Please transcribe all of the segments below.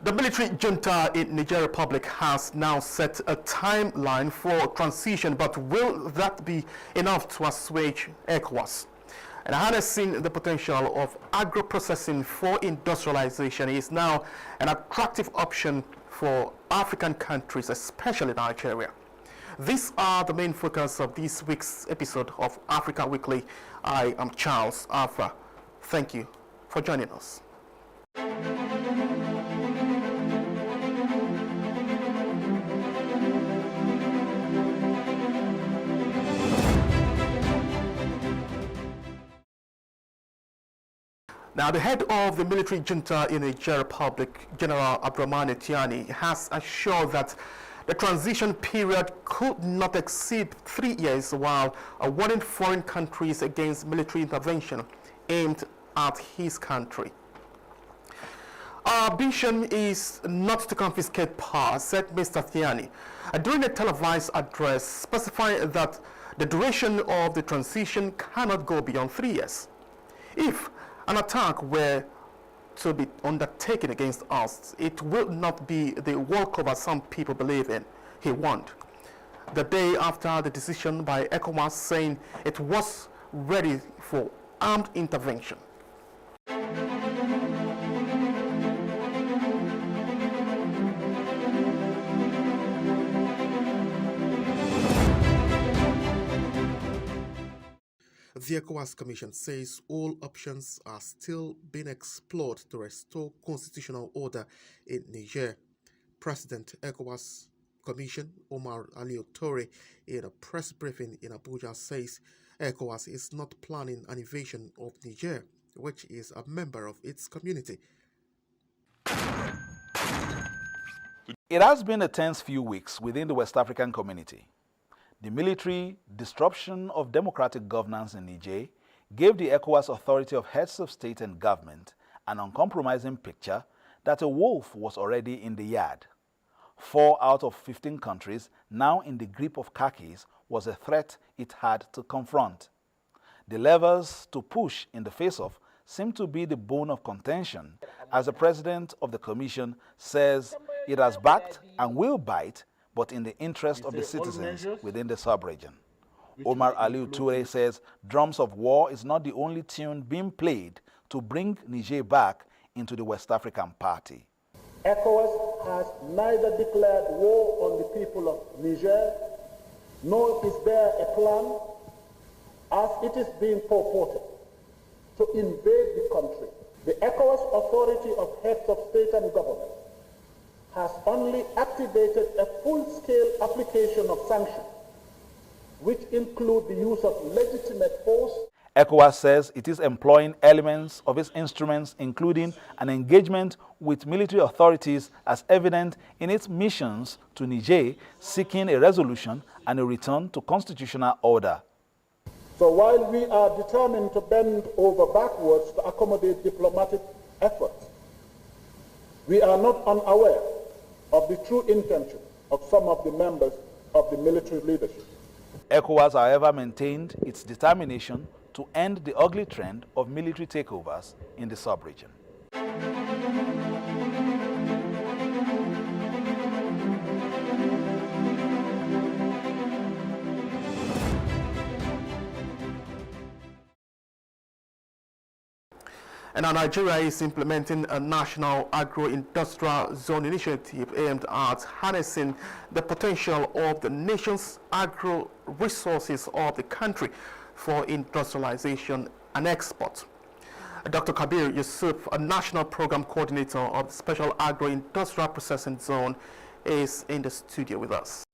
The military junta in Niger Republic has now set a timeline for transition, but will that be enough to assuage ECOWAS? And harnessing the potential of agro-processing for industrialization is now an attractive option for African countries, especially Nigeria. These are the main focus of this week's episode of Africa Weekly. I am Charles Alpha. Thank you for joining us. Now, the head of the military junta in the Niger Republic, General Abdurrahman Tiani, has assured that the transition period could not exceed 3 years, while warning foreign countries against military intervention aimed at his country. Our ambition is not to confiscate power, said Mr. Tiani, during a televised address specifying that the duration of the transition cannot go beyond 3 years. If an attack were to be undertaken against us, it will not be the walkover some people believe in, he warned. The day after the decision by ECOWAS saying it was ready for armed intervention. The ECOWAS Commission says all options are still being explored to restore constitutional order in Niger. President ECOWAS Commission Omar Aliou Toure, in a press briefing in Abuja, says ECOWAS is not planning an invasion of Niger, which is a member of its community. It has been a tense few weeks within the West African community. The military disruption of democratic governance in Niger gave the ECOWAS Authority of Heads of State and Government an uncompromising picture that a wolf was already in the yard. 4 out of 15 countries now in the grip of khakis was a threat it had to confront. The levers to push in the face-off seem to be the bone of contention, as the president of the commission says it has backed and will bite, but in the interest of the citizens within the sub-region. Omar Aliou Toure says drums of war is not the only tune being played to bring Niger back into the West African party. ECOWAS has neither declared war on the people of Niger, nor is there a plan, as it is being purported, to invade the country. The ECOWAS Authority of Heads of State and Government has only activated a full-scale application of sanctions, which include the use of legitimate force. ECOWAS says it is employing elements of its instruments, including an engagement with military authorities, as evident in its missions to Niger, seeking a resolution and a return to constitutional order. So while we are determined to bend over backwards to accommodate diplomatic efforts, we are not unaware of the true intention of some of the members of the military leadership. ECOWAS, however, maintained its determination to end the ugly trend of military takeovers in the sub-region. And now Nigeria is implementing a national agro-industrial zone initiative aimed at harnessing the potential of the nation's agro-resources of the country for industrialization and export. Dr. Kabir Yusuf, a national program coordinator of the Special Agro-Industrial Processing Zone, is in the studio with us.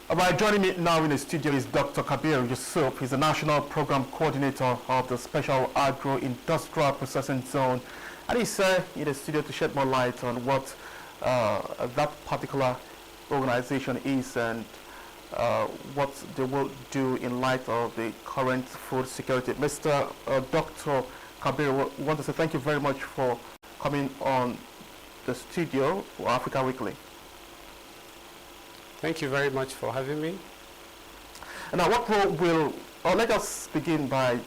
All right, joining me now in the studio is Dr. Kabir Yusuf. He's the National Program Coordinator of the Special Agro-Industrial Processing Zone. And he's in the studio to shed more light on what that particular organization is and what they will do in light of the current food security. Mr. Dr. Kabir, we want to say thank you very much for coming on the studio for Africa Weekly. Thank you very much for having me. And now what role will, or let us begin by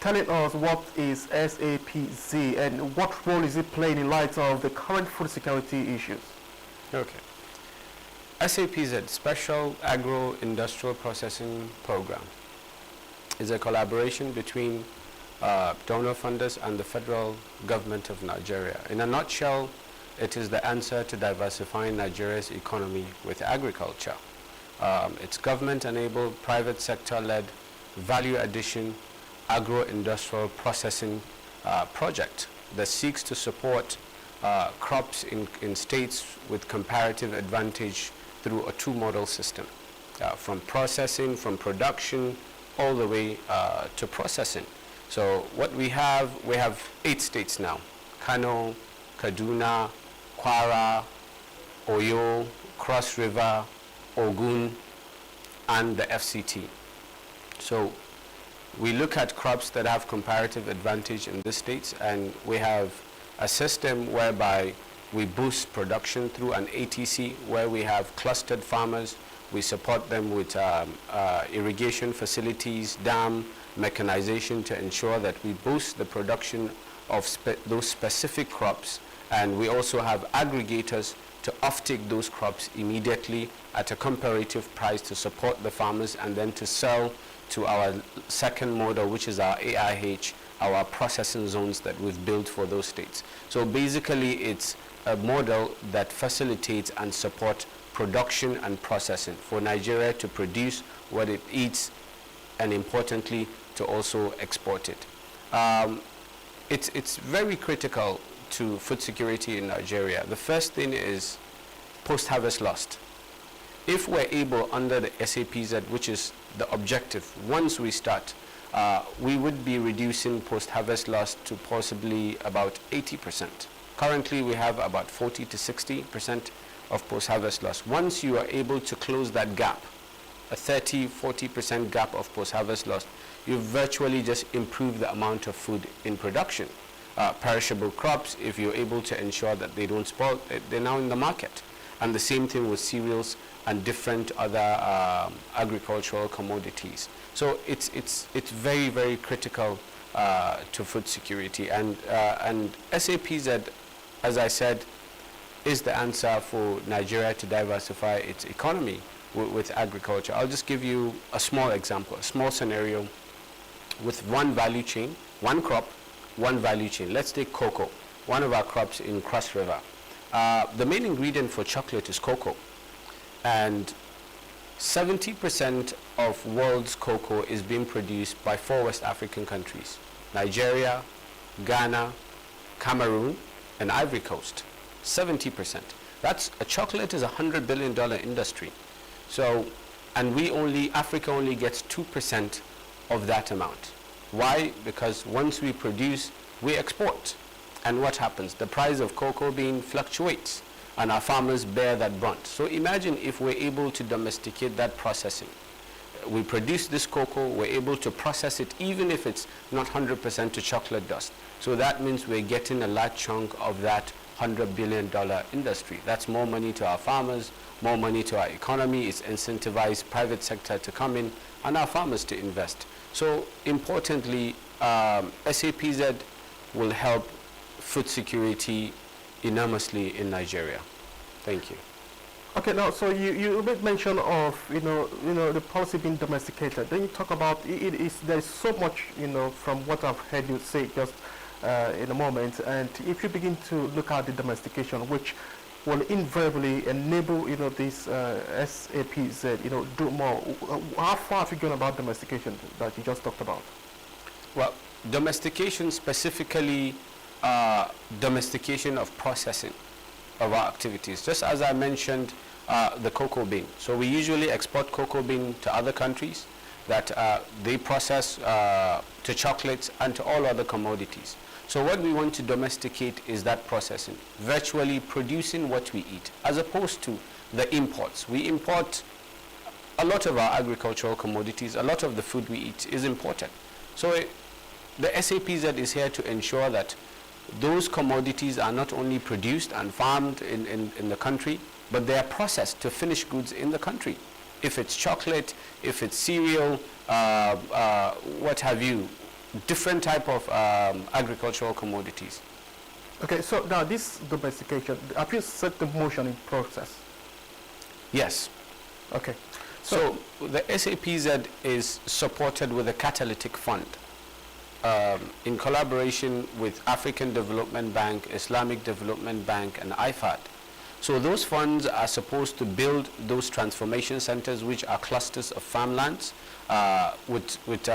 telling us what is OFSAPZ and what role is it playing in light of the current food security issues? Okay. OFSAPZ, Special Agro-Industrial Processing Program, is a collaboration between donor funders and the federal government of Nigeria. In a nutshell, it is the answer to diversifying Nigeria's economy with agriculture. It's government-enabled, private sector-led, value addition, agro-industrial processing project that seeks to support crops in states with comparative advantage through a two-model system, from processing, from production, all the way to processing. So what we have 8 states now: Kano, Kaduna, Kwara, Oyo, Cross River, Ogun, and the FCT. So we look at crops that have comparative advantage in these states, and we have a system whereby we boost production through an ATC where we have clustered farmers. We support them with irrigation facilities, dam, mechanization to ensure that we boost the production of those specific crops, and we also have aggregators to offtake those crops immediately at a comparative price to support the farmers, and then to sell to our second model, which is our AIH, our processing zones that we've built for those states. So basically it's a model that facilitates and supports production and processing for Nigeria to produce what it eats, and importantly to also export it. It's very critical to food security in Nigeria. The first thing is post-harvest loss. If we're able, under the OFSAPZ, which is the objective, once we start, we would be reducing post-harvest loss to possibly about 80%. Currently, we have about 40 to 60% of post-harvest loss. Once you are able to close that gap, a 30-40% gap of post-harvest loss, you virtually just improve the amount of food in production. Perishable crops, if you're able to ensure that they don't spoil, they're now in the market. And the same thing with cereals and different other agricultural commodities. So it's very, very critical to food security. And OFSAPZ, as I said, is the answer for Nigeria to diversify its economy with agriculture. I'll just give you a small example, a small scenario with one value chain, one crop, one value chain. Let's take cocoa, one of our crops in Cross River. The main ingredient for chocolate is cocoa, and 70% of world's cocoa is being produced by 4 West African countries: Nigeria, Ghana, Cameroon, and Ivory Coast. 70%. Chocolate is $100 billion industry. So, and Africa only gets 2% of that amount. Why? Because once we produce, we export. And what happens? The price of cocoa bean fluctuates, and our farmers bear that brunt. So imagine if we're able to domesticate that processing. We produce this cocoa, we're able to process it even if it's not 100% to chocolate dust. So that means we're getting a large chunk of that $100 billion industry. That's more money to our farmers, more money to our economy. It's incentivized private sector to come in and our farmers to invest. So importantly, OFSAPZ will help food security enormously in Nigeria. Thank you. Okay, now, so you made mention of, the policy being domesticated. Then you talk about there's so much, from what I've heard you say just in a moment. And if you begin to look at the domestication, which will invariably enable, this OFSAPZ, do more. How far have you gone about domestication that you just talked about? Well, domestication specifically, domestication of processing of our activities. Just as I mentioned, the cocoa bean. So we usually export cocoa bean to other countries that they process to chocolates and to all other commodities. So what we want to domesticate is that processing, virtually producing what we eat, as opposed to the imports. We import a lot of our agricultural commodities, a lot of the food we eat is imported. So the OFSAPZ is here to ensure that those commodities are not only produced and farmed in the country, but they are processed to finished goods in the country. If it's chocolate, if it's cereal, what have you, different type of agricultural commodities. Okay, so now this domestication, have you set the motion in process? Yes. Okay. So the OFSAPZ is supported with a catalytic fund in collaboration with African Development Bank, Islamic Development Bank, and IFAD. So those funds are supposed to build those transformation centers, which are clusters of farmlands with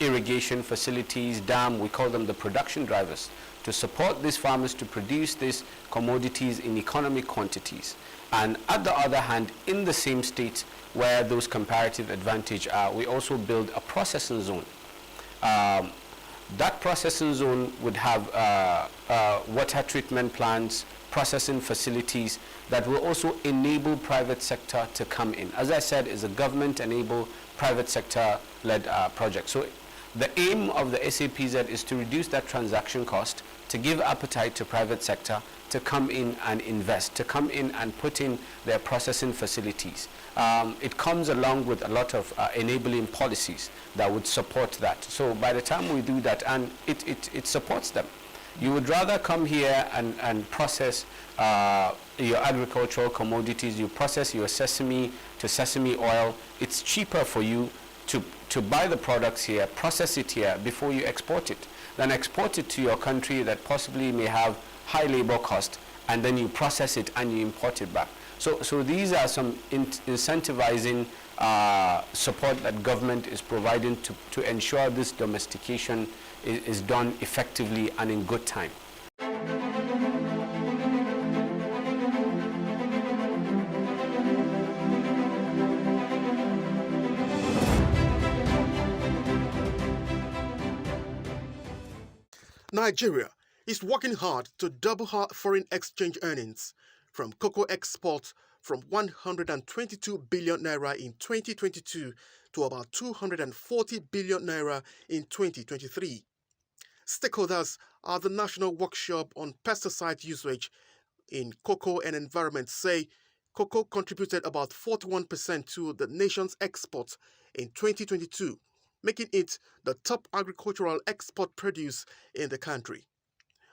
irrigation facilities, dam. We call them the production drivers, to support these farmers to produce these commodities in economic quantities. And at the other hand, in the same state where those comparative advantage are, we also build a processing zone. That processing zone would have water treatment plants, processing facilities that will also enable private sector to come in. As I said, it's a government-enabled, private sector-led project. So the aim of the OFSAPZ is to reduce that transaction cost, to give appetite to private sector to come in and invest, to come in and put in their processing facilities. It comes along with a lot of enabling policies that would support that. So by the time we do that, and it supports them. You would rather come here and process your agricultural commodities, you process your sesame to sesame oil. It's cheaper for you to buy the products here, process it here before you export it, than export it to your country that possibly may have high labor cost, and then you process it and you import it back. So these are some incentivizing support that government is providing to ensure this domestication is done effectively and in good time. Nigeria is working hard to double her foreign exchange earnings from cocoa exports from 122 billion naira in 2022 to about 240 billion naira in 2023. Stakeholders at the National Workshop on Pesticide Usage in Cocoa and Environment say cocoa contributed about 41% to the nation's exports in 2022, making it the top agricultural export produce in the country.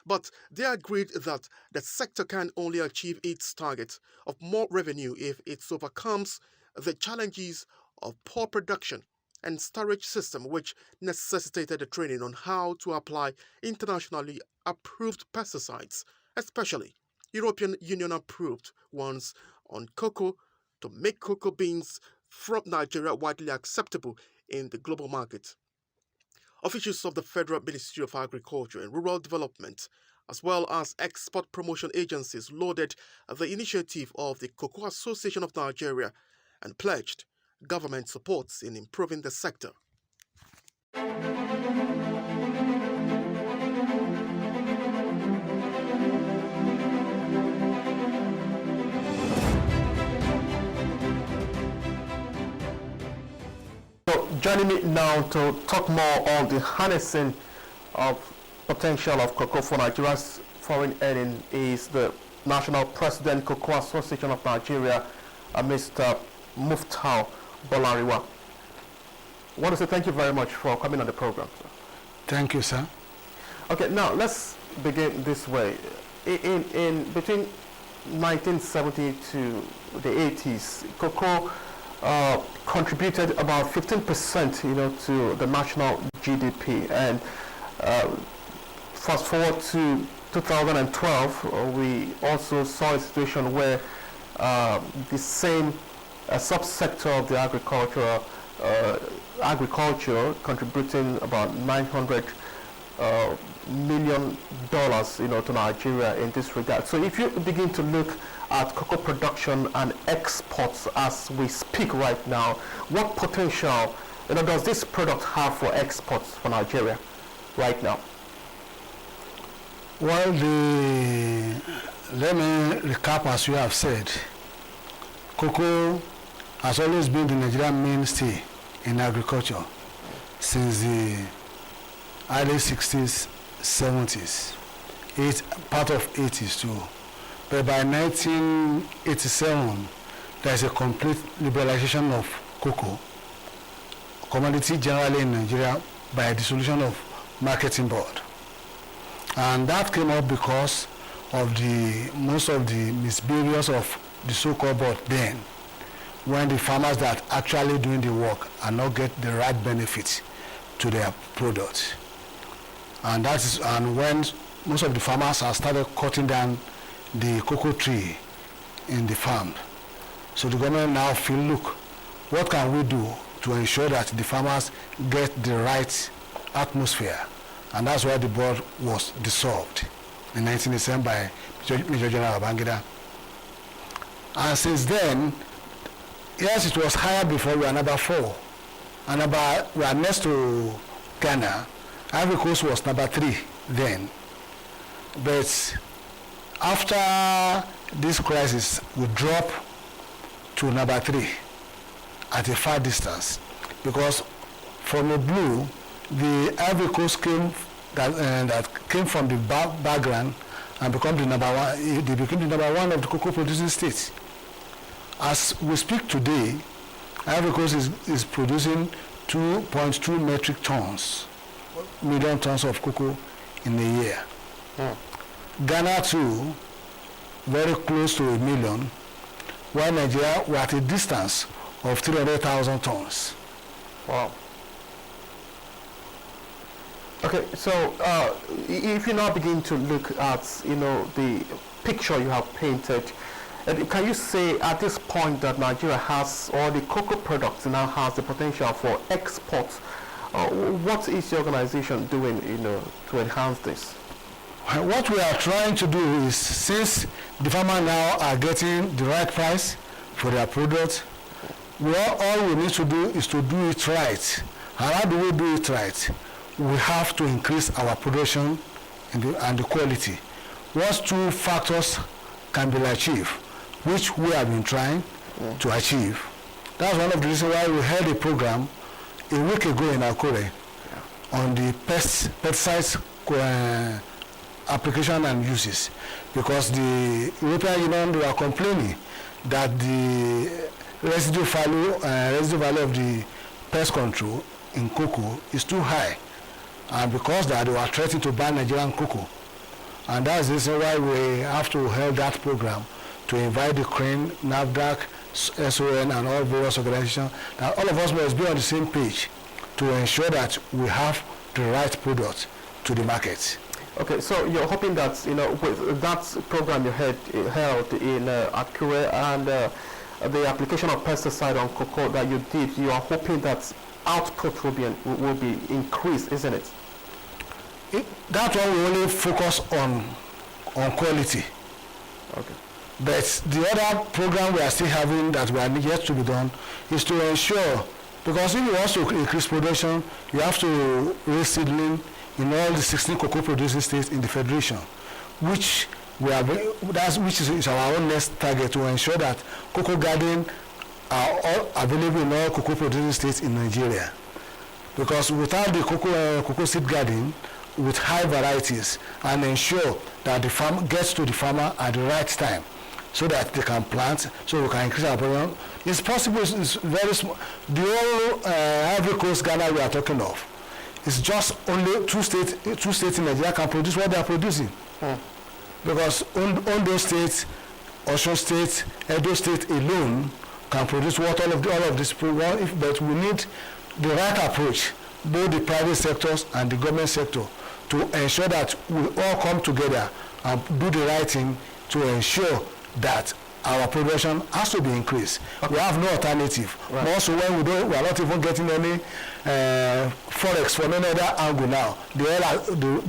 But they agreed that the sector can only achieve its target of more revenue if it overcomes the challenges of poor production and storage system, which necessitated a training on how to apply internationally approved pesticides, especially European Union approved ones on cocoa, to make cocoa beans from Nigeria widely acceptable in the global market. Officials of the Federal Ministry of Agriculture and Rural Development, as well as export promotion agencies, lauded the initiative of the Cocoa Association of Nigeria and pledged government supports in improving the sector. Joining me now to talk more on the harnessing of potential of cocoa for Nigeria's foreign earning is the National President, Cocoa Association of Nigeria, Mr. Muftau Bolariwa. I want to say thank you very much for coming on the program, sir. Thank you, sir. Okay, now let's begin this way. In between 1970 to the 80s, cocoa contributed about 15%, to the national GDP. And fast forward to 2012, we also saw a situation where the same subsector of the agriculture contributing about $900 million, to Nigeria in this regard. So if you begin to look at cocoa production and exports as we speak right now, what potential does this product have for exports for Nigeria right now? Well, let me recap as you have said. Cocoa has always been the Nigerian mainstay in agriculture since the early 60s, 70s, part of 80s too. But by 1987, there is a complete liberalization of cocoa commodity generally in Nigeria by dissolution of marketing board. And that came up because of most of the misbehaviors of the so-called board then, when the farmers that actually doing the work are not get the right benefits to their product. And when most of the farmers have started cutting down the cocoa tree in the farm. So the government now feel, look, what can we do to ensure that the farmers get the right atmosphere? And that's why the board was dissolved in 1987 by Major General Babangida. And since then, yes, it was higher before. We are number 4. And we are next to Ghana. Ivory Coast was number 3 then. But after this crisis, we dropped to number 3 at a far distance, because from the blue, the Ivory Coast came that came from the background and become the number 1. They became the number 1 of the cocoa producing states. As we speak today, Ivory Coast is producing 2.2 million tons of cocoa in a year. Ghana too, very close to 1 million, while Nigeria were at a distance of 300,000 tons. Wow. Okay, so if you now begin to look at, the picture you have painted, can you say at this point that Nigeria has, or the cocoa products now has the potential for export? What is the organization doing, to enhance this? What we are trying to do is, since the farmers now are getting the right price for their product, all we need to do is to do it right. And how do we do it right? We have to increase our production and the quality. Once 2 factors can be achieved, which we have been trying to achieve, that's one of the reasons why we held a program a week ago in Akure on the pesticides application and uses, because the European Union were complaining that the residue value of the pest control in cocoa is too high, and because that they were threatening to ban Nigerian cocoa. And that's the reason why we have to hold that program to invite the CRANE, NAFDAC, SON, and all various organizations, that all of us must be on the same page to ensure that we have the right product to the market. Okay, so you're hoping that, with that program you held in Akure and the application of pesticide on cocoa that you did, you are hoping that output will be increased, isn't it? That one we only focus on quality. Okay. But the other program we are still having that we are yet to be done is to ensure, because if you want to increase production, you have to raise seedling in all the 16 cocoa producing states in the federation, which is our own next target, to ensure that cocoa garden are all available in all cocoa producing states in Nigeria. Because without the cocoa seed garden with high varieties, and ensure that the farm gets to the farmer at the right time, so that they can plant, so we can increase our production. It's possible. It's very small. The whole Ivory Coast, Ghana we are talking of, it's just only two states in Nigeria can produce what they are producing. Because Ondo State, Osun State, Edo State alone can produce what all of this want. But we need the right approach, both the private sectors and the government sector, to ensure that we all come together and do the right thing to ensure that our production has to be increased. Okay. We have no alternative. Right. Also, when we are not even getting any forex from any other angle now. The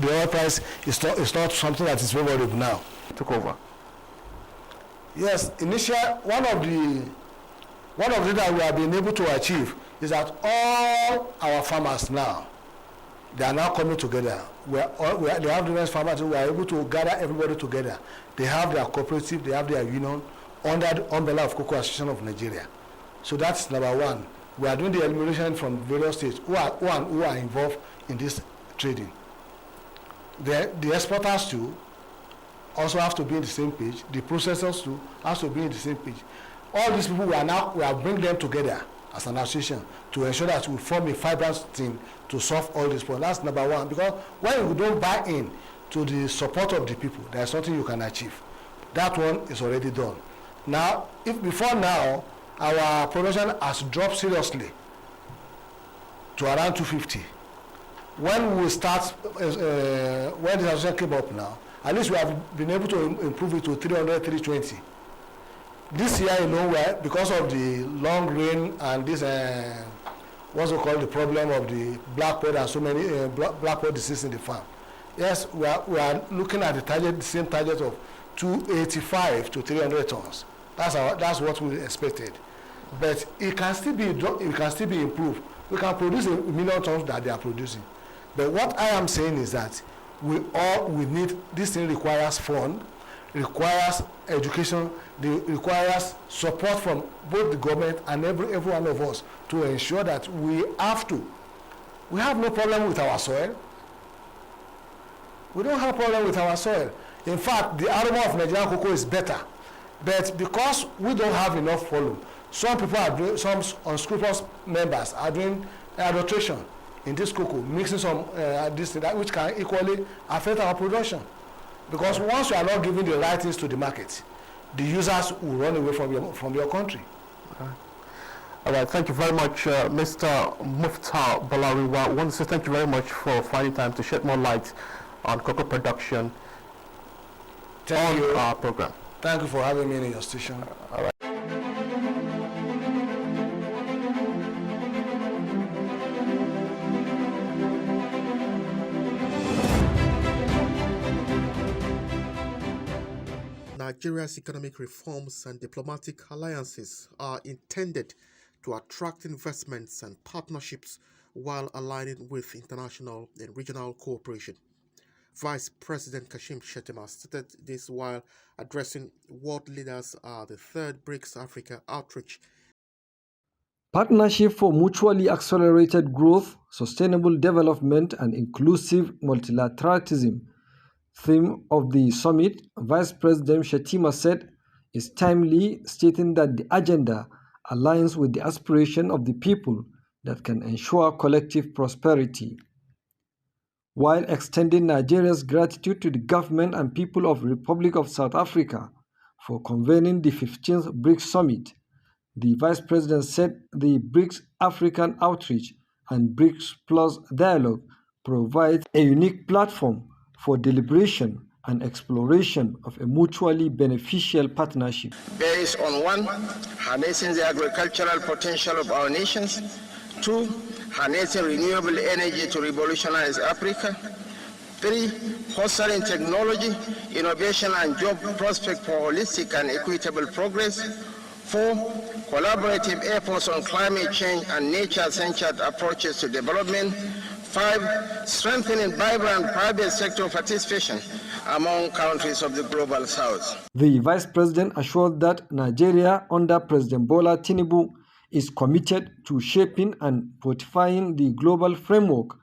oil price is not something that is favorable now. Took over. Yes, initially one of the that we have been able to achieve is that all our farmers now, they are now coming together. They have different farmers who are able to gather everybody together. They have their cooperative, they have their union under the umbrella of Cocoa Association of Nigeria. So that's number 1. We are doing the elimination from various states who are involved in this trading. The exporters too, also have to be in the same page. The processors too have to be in the same page. All these people we are bringing them together as an association to ensure that we form a vibrant team to solve all these problems. That's number one. Because when you don't buy in to the support of the people, there's nothing you can achieve. That one is already done. Now, if before now our production has dropped seriously to around 250. When we start, when the association came up now, at least we have been able to improve it to 300, 320. This year, because of the long rain and this, what's it called, the problem of the black pod and so many black pod disease in the farm. Yes, we are looking at the same target of 285 to 300 tons. That's what we expected. But it can still be improved. We can produce 1 million tons that they are producing. But what I am saying is that we need, this thing requires fund, requires education, requires support from both the government and every one of us to ensure that we have no problem with our soil. We don't have a problem with our soil. In fact, the aroma of Nigerian cocoa is better. But because we don't have enough volume, some people are doing, some unscrupulous members are doing adulteration in this cocoa, mixing some this thing, which can equally affect our production. Because once you are not giving the right things to the market, the users will run away from your country. All right, thank you very much, Mr. Muftar Balariwa. I want to say thank you very much for finding time to shed more light on cocoa production on our program. Thank you for having me in your station. All right. Nigeria's economic reforms and diplomatic alliances are intended to attract investments and partnerships while aligning with international and regional cooperation. Vice President Kashim Shettima stated this while addressing world leaders at the third BRICS Africa outreach. Partnership for mutually accelerated growth, sustainable development, and inclusive multilateralism, theme of the summit, Vice President Shettima said, is timely, stating that the agenda aligns with the aspiration of the people that can ensure collective prosperity. While extending Nigeria's gratitude to the government and people of the Republic of South Africa for convening the 15th BRICS Summit, the Vice President said the BRICS African Outreach and BRICS Plus Dialogue provides a unique platform for deliberation and exploration of a mutually beneficial partnership. Based on 1, harnessing the agricultural potential of our nations, 2, harnessing renewable energy to revolutionize Africa, 3, fostering technology, innovation and job prospects for holistic and equitable progress, 4, collaborative efforts on climate change and nature-centered approaches to development, 5, strengthening vibrant private sector participation among countries of the Global South. The Vice President assured that Nigeria, under President Bola Tinubu, is committed to shaping and fortifying the global framework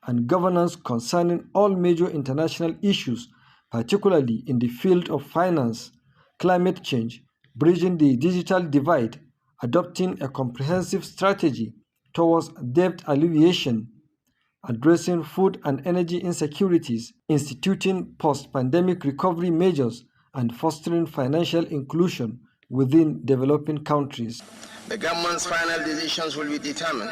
and governance concerning all major international issues, particularly in the field of finance, climate change, bridging the digital divide, adopting a comprehensive strategy towards debt alleviation, addressing food and energy insecurities, instituting post-pandemic recovery measures, and fostering financial inclusion within developing countries. The government's final decisions will be determined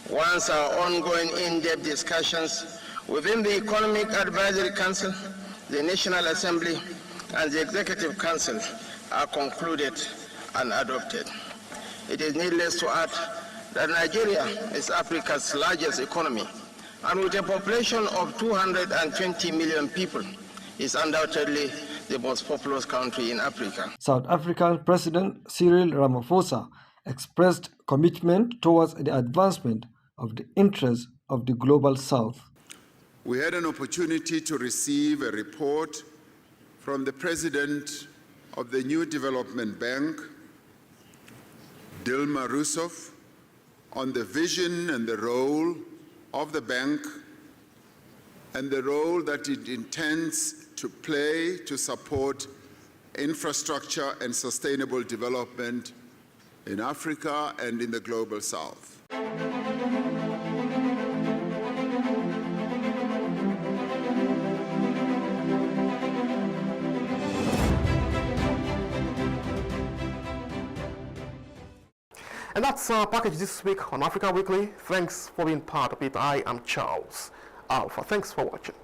once our ongoing in-depth discussions within the Economic Advisory Council, the National Assembly, and the Executive Council are concluded and adopted. It is needless to add that Nigeria is Africa's largest economy, and with a population of 220 million people, is undoubtedly the most populous country in Africa. South African President Cyril Ramaphosa expressed commitment towards the advancement of the interests of the Global South. We had an opportunity to receive a report from the President of the New Development Bank, Dilma Rousseff, on the vision and the role of the bank and the role that it intends to play to support infrastructure and sustainable development in Africa and in the global south. And that's our package this week on Africa Weekly. Thanks for being part of it. I am Charles Alpha. Thanks for watching.